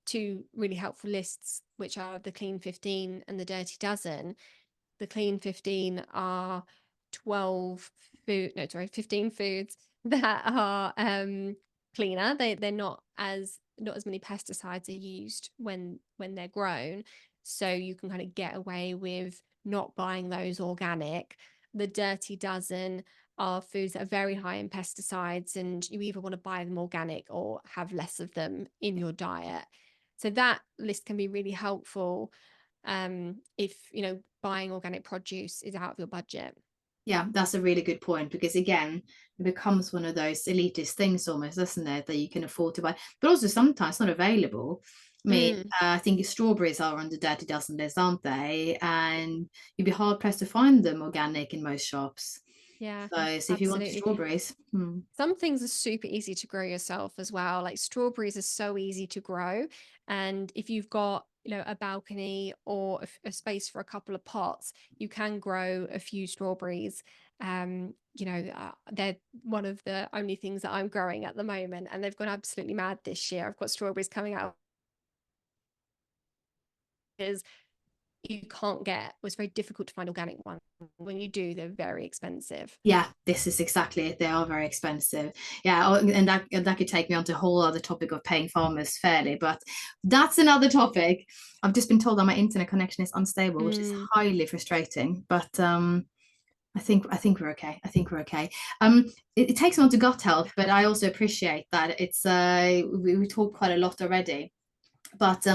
two really helpful lists, which are the Clean 15 and the Dirty Dozen. The Clean 15 are 15 foods that are cleaner. They're not as many pesticides are used when they're grown. So you can kind of get away with not buying those organic. The Dirty Dozen are foods that are very high in pesticides, and you either want to buy them organic or have less of them in your diet. So that list can be really helpful if buying organic produce is out of your budget. Yeah, that's a really good point because again, it becomes one of those elitist things almost, doesn't it, that you can afford to buy, but also sometimes not available. I mean, Mm, I think strawberries are on the Dirty Dozen list, aren't they? And you'd be hard pressed to find them organic in most shops. yeah, So if you want absolutely. strawberries, Some things are super easy to grow yourself as well. Like strawberries are so easy to grow. And if you've got, a balcony or a space for a couple of pots, you can grow a few strawberries. They're one of the only things that I'm growing at the moment, and they've gone absolutely mad this year. I've got strawberries coming out because you can't get, well, it's very difficult to find organic ones. When you do, they're very expensive. yeah, this is exactly it. They are very expensive. Yeah, oh, and that could take me on to a whole other topic of paying farmers fairly, but that's another topic. I've just been told that my internet connection is unstable, which is Mm, highly frustrating. But I think we're okay. I think we're okay. It takes me on to gut health, but I also appreciate that it's we talked quite a lot already. But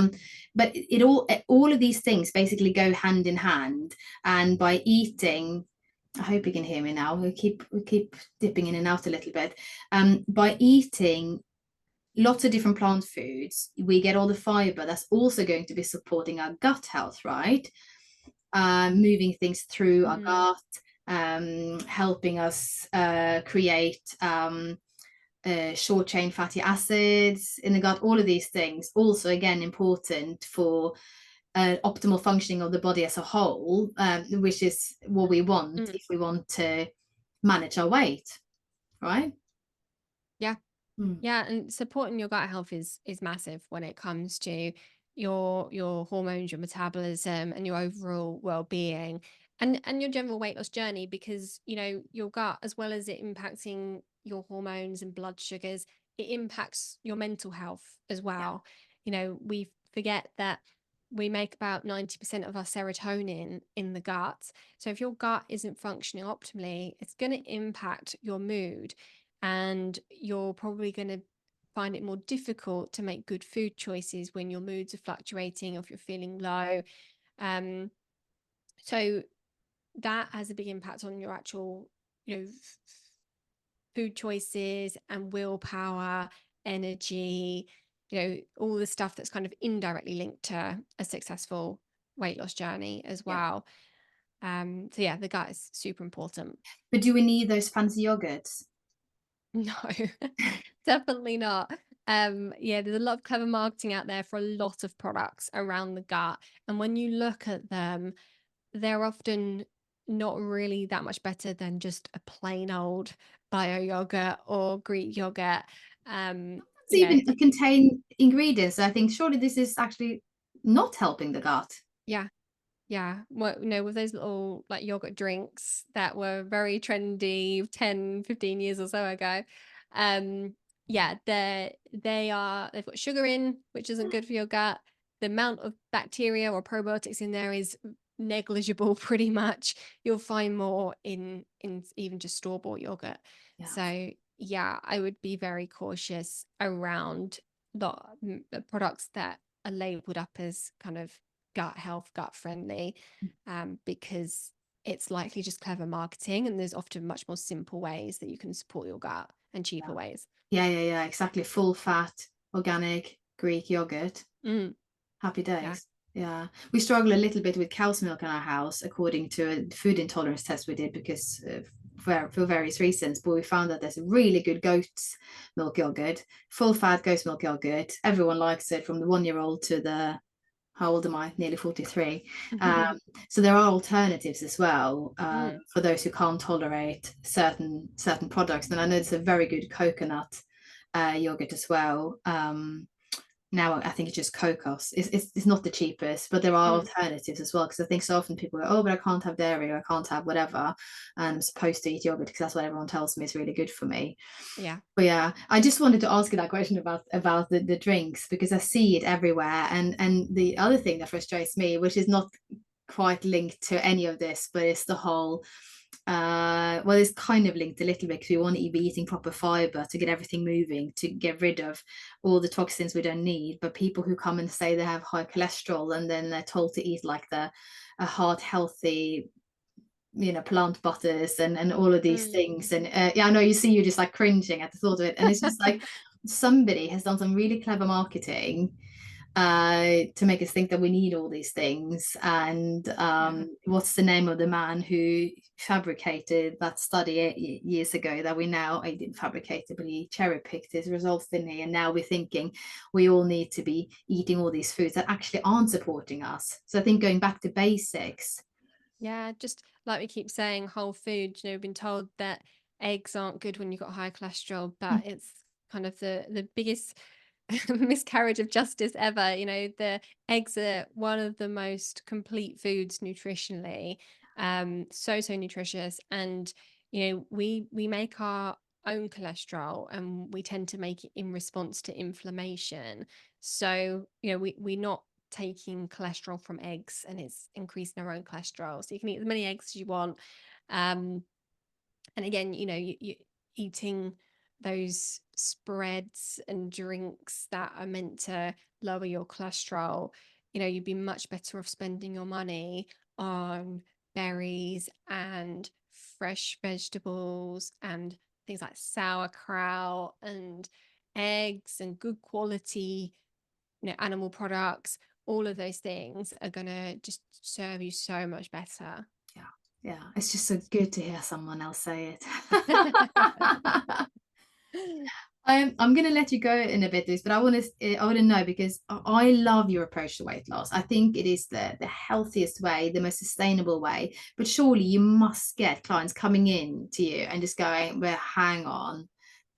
it all of these things basically go hand in hand, and by eating, I hope you can hear me now. We keep dipping in and out a little bit. By eating lots of different plant foods, we get all the fiber that's also going to be supporting our gut health, right? Moving things through our mm, gut, helping us create short chain fatty acids in the gut. All of these things also again important for optimal functioning of the body as a whole, which is what we want mm. if we want to manage our weight, right? Yeah. Mm. Yeah, and supporting your gut health is massive when it comes to your hormones, your metabolism, and your overall well-being, and your general weight loss journey. Because your gut, as well as it impacting your hormones and blood sugars, it impacts your mental health as Yeah. well. We forget that we make about 90% of our serotonin in the gut. So if your gut isn't functioning optimally, it's going to impact your mood, and you're probably going to find it more difficult to make good food choices when your moods are fluctuating or if you're feeling low. Um, so that has a big impact on your actual, food choices and willpower, energy, all the stuff that's kind of indirectly linked to a successful weight loss journey as Yeah. well. So yeah, the gut is super important. But do we need those fancy yogurts? No, definitely not. Yeah, there's a lot of clever marketing out there for a lot of products around the gut. And when you look at them, they're often not really that much better than just a plain old bio yogurt or Greek yogurt. It's You know, even to contain ingredients. I think surely this is actually not helping the gut. yeah, yeah. Well, with those little like yogurt drinks that were very trendy 10, 15 years or so ago. Um, yeah, they've got sugar in, which isn't good for your gut. The amount of bacteria or probiotics in there is negligible pretty much. You'll find more in even just store-bought yogurt. Yeah. So yeah, I would be very cautious around the products that are labeled up as kind of gut health, gut friendly, because it's likely just clever marketing, and there's often much more simple ways that you can support your gut and cheaper ways. Yeah, exactly. Full fat, organic Greek yogurt. Mm, Happy yeah. days. Yeah. We struggle a little bit with cow's milk in our house, according to a food intolerance test we did, because for various reasons. But we found that there's a really good goat's milk yogurt, full fat goat's milk yogurt. Everyone likes it, from the 1 year old to the, how old am I? Nearly 43. So there are alternatives as well, Mm, for those who can't tolerate certain products. And I know there's a very good coconut yogurt as well. Now I think it's just cocos. It's not the cheapest, but there are mm, alternatives as well. Because I think so often people go, oh, but I can't have dairy, or I can't have whatever, and I'm supposed to eat yogurt because that's what everyone tells me is really good for me. yeah. But yeah, I just wanted to ask you that question about the drinks, because I see it everywhere. And the other thing that frustrates me, which is not quite linked to any of this, but it's the whole well, it's kind of linked a little bit, because we want to be eating proper fiber to get everything moving, to get rid of all the toxins we don't need. But people who come and say they have high cholesterol, and then they're told to eat like the a heart healthy, plant butters and all of these Mm. things. And yeah, I know, you see, you're just like cringing at the thought of it. And it's just like somebody has done some really clever marketing to make us think that we need all these things. And Yeah. what's the name of the man who fabricated that study 8 years ago, that we now, he didn't fabricate it, but he cherry picked his results, didn't he? And now we're thinking we all need to be eating all these foods that actually aren't supporting us. So I think going back to basics. Yeah, just like we keep saying, whole food, we've been told that eggs aren't good when you've got high cholesterol, but it's kind of the biggest miscarriage of justice ever. The eggs are one of the most complete foods nutritionally, so nutritious. And we make our own cholesterol, and we tend to make it in response to inflammation. So we're not taking cholesterol from eggs, and it's increasing our own cholesterol. So you can eat as many eggs as you want. um and again, you eating those spreads and drinks that are meant to lower your cholesterol, you'd be much better off spending your money on berries and fresh vegetables and things like sauerkraut and eggs and good quality, animal products. All of those things are going to just serve you so much better. Yeah, yeah, it's just so good to hear someone else say it. I'm going to let you go in a bit, Liz, but I want to know, because I love your approach to weight loss. I think it is the healthiest way, the most sustainable way. But surely you must get clients coming in to you and just going, well, hang on,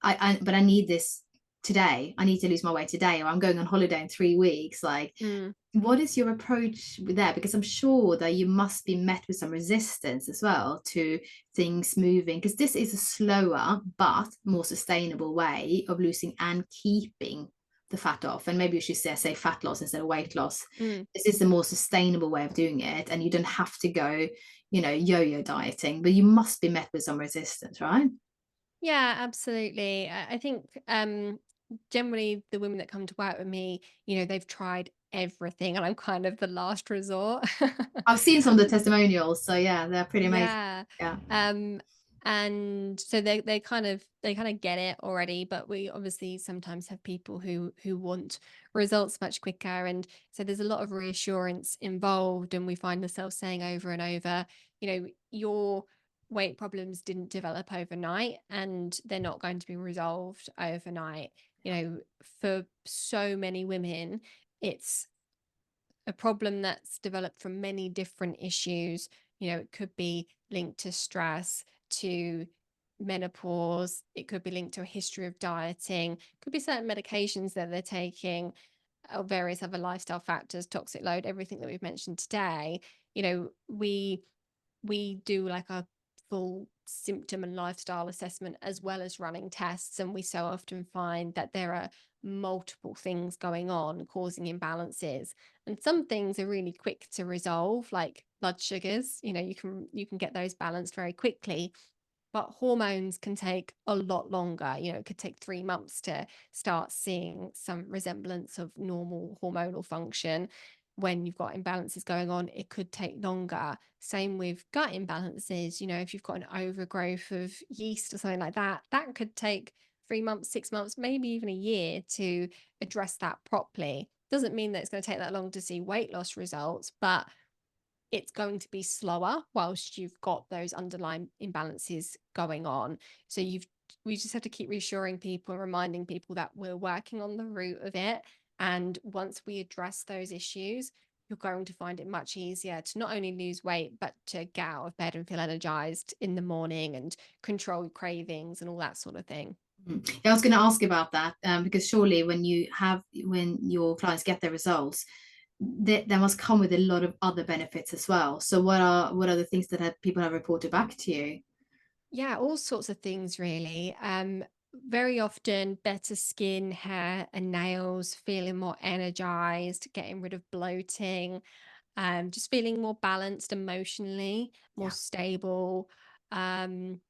but I need this today. I need to lose my weight today, or I'm going on holiday in 3 weeks. Like, Mm. what is your approach with that? Because I'm sure that you must be met with some resistance as well to things moving, because this is a slower but more sustainable way of losing and keeping the fat off. And maybe you should say fat loss instead of weight loss. Mm. This is the more sustainable way of doing it, and you don't have to go, yo-yo dieting, but you must be met with some resistance, right? Yeah, absolutely. I think generally the women that come to work with me, they've tried everything, and I'm kind of the last resort. I've seen some of the testimonials, so yeah, they're pretty amazing. Yeah. Yeah. Um and so they kind of get it already, but we obviously sometimes have people who want results much quicker, and so there's a lot of reassurance involved, and we find ourselves saying over and over, your weight problems didn't develop overnight, and they're not going to be resolved overnight. You know, for so many women, it's a problem that's developed from many different issues. You know, it could be linked to stress, to menopause, it could be linked to a history of dieting, could be certain medications that they're taking, or various other lifestyle factors, toxic load, everything that we've mentioned today. You know, we do like a full symptom and lifestyle assessment as well as running tests, and we so often find that there are multiple things going on causing imbalances, and some things are really quick to resolve, like blood sugars. You know, you can get those balanced very quickly, but hormones can take a lot longer. You know, it could take 3 months to start seeing some resemblance of normal hormonal function. When you've got imbalances going on, it could take longer. Same with gut imbalances. You know, if you've got an overgrowth of yeast or something like that, that could take 3 months, 6 months, maybe even a year to address that properly. Doesn't mean that it's going to take that long to see weight loss results, but it's going to be slower whilst you've got those underlying imbalances going on. So we just have to keep reassuring people and reminding people that we're working on the root of it. And once we address those issues, you're going to find it much easier to not only lose weight, but to get out of bed and feel energized in the morning and control cravings and all that sort of thing. Yeah, I was going to ask about that, because surely when your clients get their results, they must come with a lot of other benefits as well. So what are the things that people have reported back to you? Yeah, all sorts of things really. Very often better skin, hair, and nails, feeling more energized, getting rid of bloating, just feeling more balanced emotionally, more Yeah, stable, um,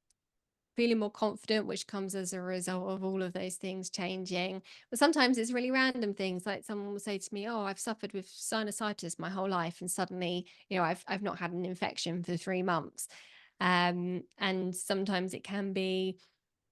feeling more confident, which comes as a result of all of those things changing. But sometimes it's really random things. Like someone will say to me, "Oh, I've suffered with sinusitis my whole life, and suddenly, I've not had an infection for 3 months." And sometimes it can be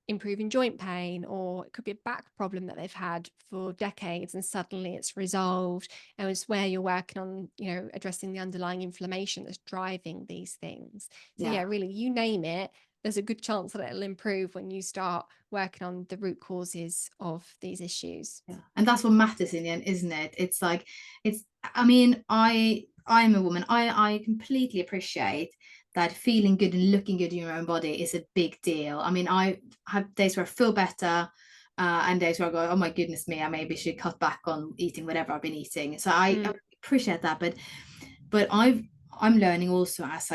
improving joint pain, or it could be a back problem that they've had for decades and suddenly it's resolved. And it's where you're working on, addressing the underlying inflammation that's driving these things. So yeah. yeah, really, you name it, there's a good chance that it'll improve when you start working on the root causes of these issues. Yeah. And that's what matters in the end, isn't it? It's like it's I mean, I'm a woman. I completely appreciate that feeling good and looking good in your own body is a big deal. I mean, I have days where I feel better, and days where I go, oh my goodness me, I maybe should cut back on eating whatever I've been eating. So I Mm, appreciate that, but I'm learning also as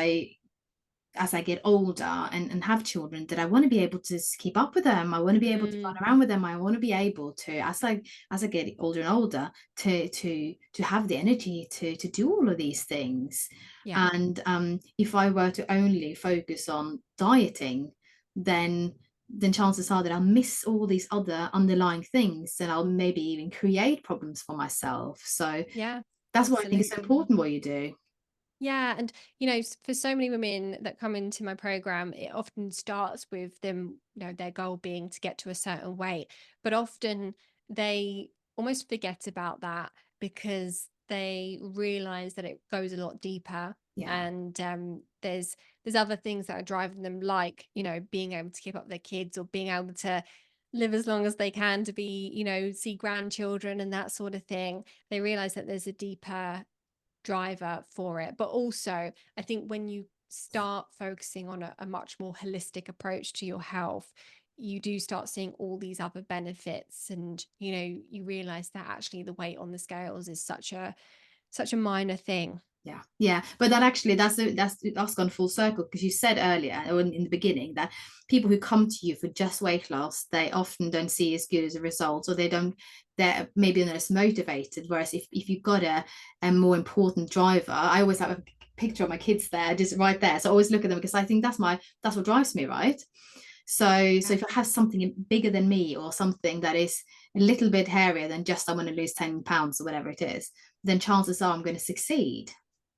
I get older and have children, that I want to be able to keep up with them. I want to be able to mm, run around with them. I want to be able to, as I get older and older, to have the energy to do all of these things. yeah, And if I were to only focus on dieting, then chances are that I'll miss all these other underlying things, and I'll maybe even create problems for myself. So yeah, that's why I think it's so absolutely. important what you do. Yeah, and for so many women that come into my program, it often starts with them, their goal being to get to a certain weight, but often they almost forget about that because they realize that it goes a lot deeper. Yeah. And there's other things that are driving them, like, being able to keep up with their kids, or being able to live as long as they can, to be, see grandchildren and that sort of thing. They realize that there's a deeper driver for it. But also, I think when you start focusing on a much more holistic approach to your health, you do start seeing all these other benefits, and you realize that actually the weight on the scales is such a minor thing. Yeah, yeah, but that's gone full circle, because you said earlier, or in the beginning, that people who come to you for just weight loss, they often don't see as good as a result, or they're maybe not as motivated. Whereas if you've got a more important driver, I always have a picture of my kids there, just right there. So I always look at them, because I think that's what drives me, right? So Yeah. if I have something bigger than me, or something that is a little bit hairier than just I want to lose 10 pounds or whatever it is, then chances are I'm going to succeed.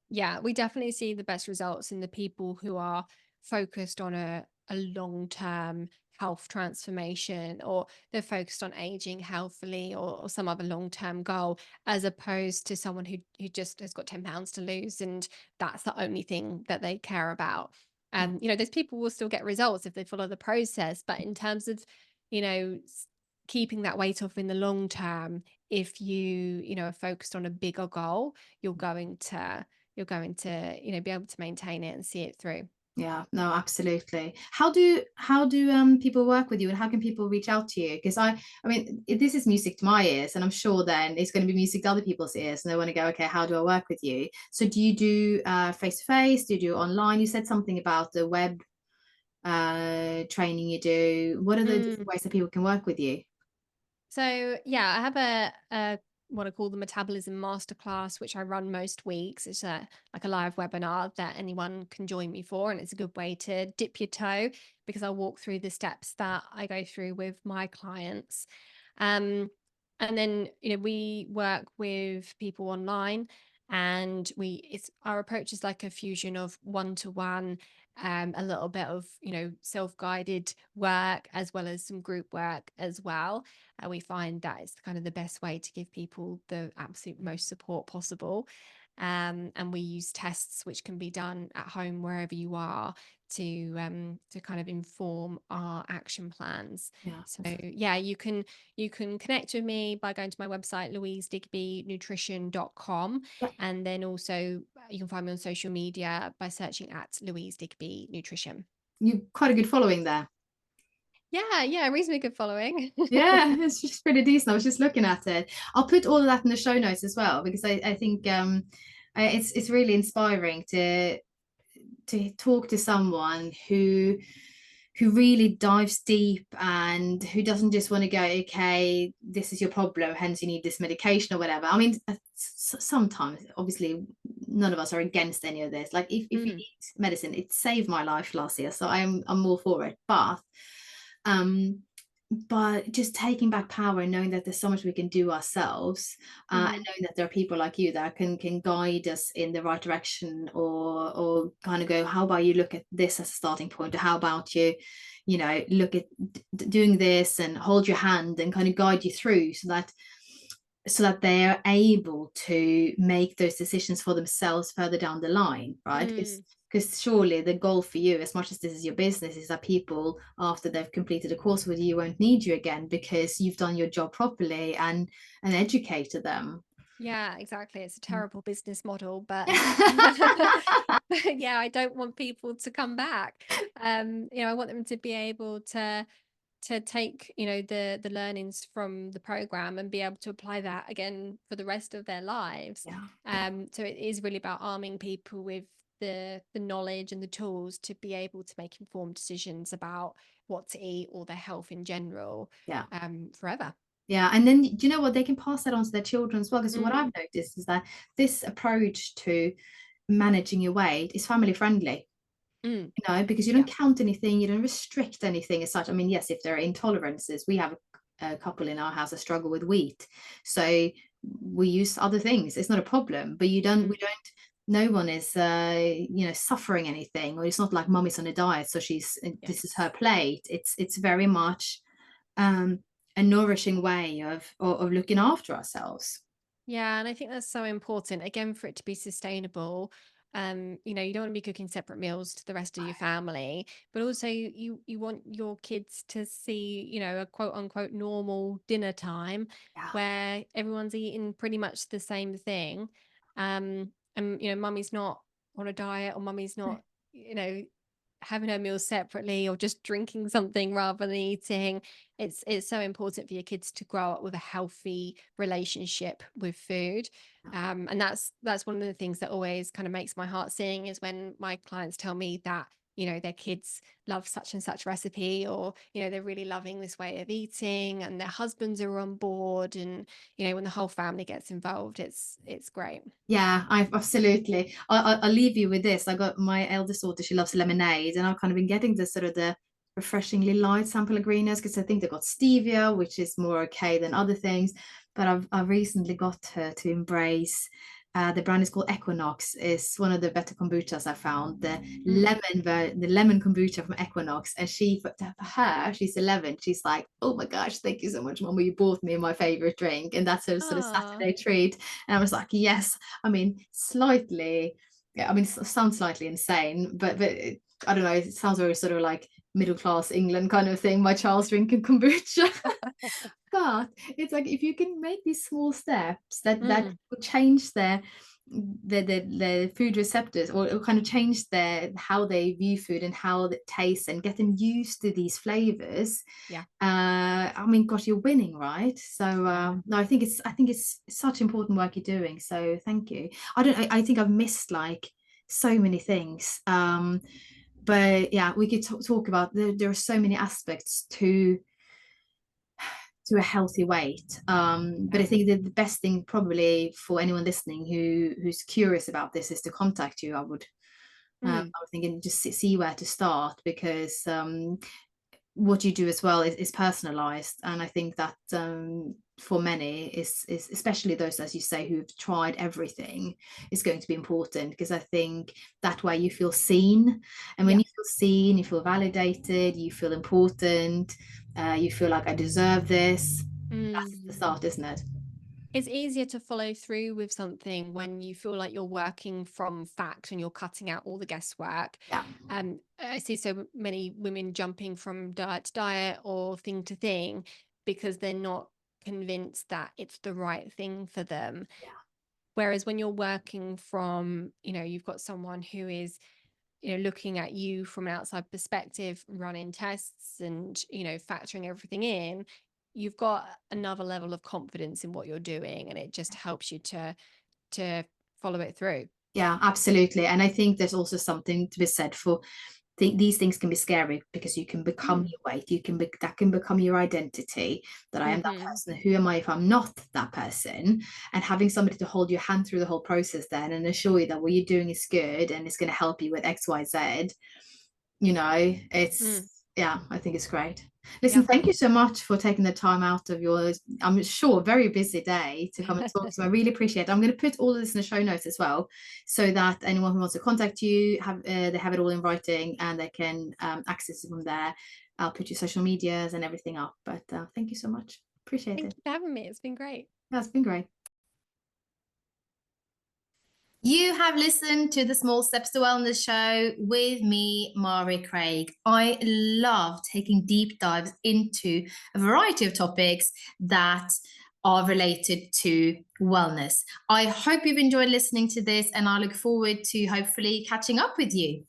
Yeah, we definitely see the best results in the people who are focused on a long-term health transformation, or they're focused on aging healthily, or some other long-term goal, as opposed to someone who just has got 10 pounds to lose and that's the only thing that they care about. You know, those people will still get results if they follow the process, but in terms of, you know, keeping that weight off in the long term, if you know, are focused on a bigger goal, you're going to, you know, be able to maintain it and see it through. Yeah, no, absolutely. How do people work with you, and how can people reach out to you? Because I mean, this is music to my ears, and I'm sure then it's going to be music to other people's ears, and they want to go, okay, how do I work with you? So do you do face to face? Do you do online? You said something about the web training you do. What are the Mm. different ways that people can work with you? So yeah, I have a what I call the metabolism masterclass, which I run most weeks. It's a like a live webinar that anyone can join me for, and it's a good way to dip your toe because I'll walk through the steps that I go through with my clients. Um, and then you know we work with people online, and it's our approach is like a fusion of one to one, a little bit of you know self guided work as well as some group work as well. And we find that it's kind of the best way to give people the absolute most support possible. And we use tests which can be done at home wherever you are to kind of inform our action plans. Yeah. So yeah, you can connect with me by going to my website louisedigbynutrition.com, Yeah. and then also you can find me on social media by searching at Louise Digby Nutrition. You quite a good following there. Yeah, reasonably good following. Yeah, it's just pretty decent. I was just looking at it. I'll put all of that in the show notes as well, because I think it's really inspiring to talk to someone who really dives deep and who doesn't just want to go, okay, this is your problem, hence you need this medication or whatever. I mean, sometimes, obviously, none of us are against any of this. Like if you Mm, need medicine, it saved my life last year, so I'm all for it. Um, but just taking back power and knowing that there's so much we can do ourselves, and mhm, knowing that there are people like you that can guide us in the right direction, or kind of go, how about you look at this as a starting point, or how about you know, look at doing this and hold your hand and kind of guide you through, so that they're able to make those decisions for themselves further down the line, right? mm. Because surely the goal for you, as much as this is your business, is that people, after they've completed a course with you, won't need you again because you've done your job properly and educated them. Yeah, exactly. It's a Mm. terrible business model, but yeah, I don't want people to come back. You know, I want them to be able to take, you know, the learnings from the program and be able to apply that again for the rest of their lives. Yeah. So it is really about arming people with the knowledge and the tools to be able to make informed decisions about what to eat or their health in general, Yeah. forever. Yeah, and then do you know what, they can pass that on to their children as well, because what Mm, I've noticed is that this approach to managing your weight is family friendly, mm, you know, because you yeah. don't count anything, you don't restrict anything as such. I mean, yes, if there are intolerances, we have a couple in our house that struggle with wheat, so we use other things. It's not a problem, but we Mm, don't. No one is, you know, suffering anything, or it's not like mum is on a diet, so this is her yes. plate. It's very much um, a nourishing way of looking after ourselves. Yeah, and I think that's so important again for it to be sustainable. You know, you don't want to be cooking separate meals to the rest of your family, but also you want your kids to see, you know, a quote unquote normal dinner time Yeah. where everyone's eating pretty much the same thing. And you know, mummy's not on a diet or mummy's not, you know, having her meals separately or just drinking something rather than eating. It's so important for your kids to grow up with a healthy relationship with food. And that's one of the things that always kind of makes my heart sing is when my clients tell me that, you know, their kids love such and such recipe, or you know they're really loving this way of eating and their husbands are on board, and you know when the whole family gets involved, it's great. Yeah, I've absolutely. I'll leave you with this. I got my eldest daughter, she loves lemonade, and I've kind of been getting the sort of the refreshingly light sample ingredients, because I think they've got stevia, which is more okay than other things. But I've recently got her to embrace, the brand is called Equinox. It's one of the better kombuchas I found. Mm. The lemon kombucha from Equinox, and for her, she's 11. She's like, oh my gosh, thank you so much, Mama. You bought me my favorite drink, and that's her sort of Oh, Saturday treat. And I was like, yes. I mean, slightly, yeah, I mean, it sounds slightly insane, but I don't know, it sounds very sort of like middle class England kind of thing. My child's drinking kombucha. But it's like if you can make these small steps that will change the food receptors, or kind of change how they view food and how it tastes, and get them used to these flavors. Yeah. I mean, gosh, you're winning, right? So no, I think it's such important work you're doing. So thank you. I think I've missed like so many things. But yeah, we could talk about there are so many aspects to a healthy weight. But I think that the best thing probably for anyone listening who's curious about this is to contact you. I would think, and just see where to start, because what you do as well is personalized, and I think that for many is especially those, as you say, who've tried everything, is going to be important, because I think that way you feel seen, and when you feel seen, you feel validated, you feel important, you feel like I deserve this. That's the start, isn't it? It's easier to follow through with something when you feel like you're working from fact and you're cutting out all the guesswork. Yeah. I see so many women jumping from diet to diet or thing to thing because they're not convinced that it's the right thing for them. Yeah. Whereas when you're working from, you've got someone who is, looking at you from an outside perspective, running tests and, factoring everything in, you've got another level of confidence in what you're doing, and it just helps you to follow it through. Yeah, absolutely. And I think there's also something to be said for these things can be scary, because you can become your weight, that can become your identity, that I am that person. Who am I if I'm not that person? And having somebody to hold your hand through the whole process then, and assure you that what you're doing is good and it's going to help you with XYZ, it's yeah, I think it's great. Listen, thank you so much for taking the time out of your, I'm sure, very busy day to come and talk to me. I really appreciate it. I'm going to put all of this in the show notes as well, so that anyone who wants to contact you, they have it all in writing, and they can access it from there. I'll put your social medias and everything up. But thank you so much. Appreciate it. Thank you for having me. It's been great. That's been great. You have listened to the Small Steps to Wellness show with me, Mari Craig. I love taking deep dives into a variety of topics that are related to wellness. I hope you've enjoyed listening to this, and I look forward to hopefully catching up with you.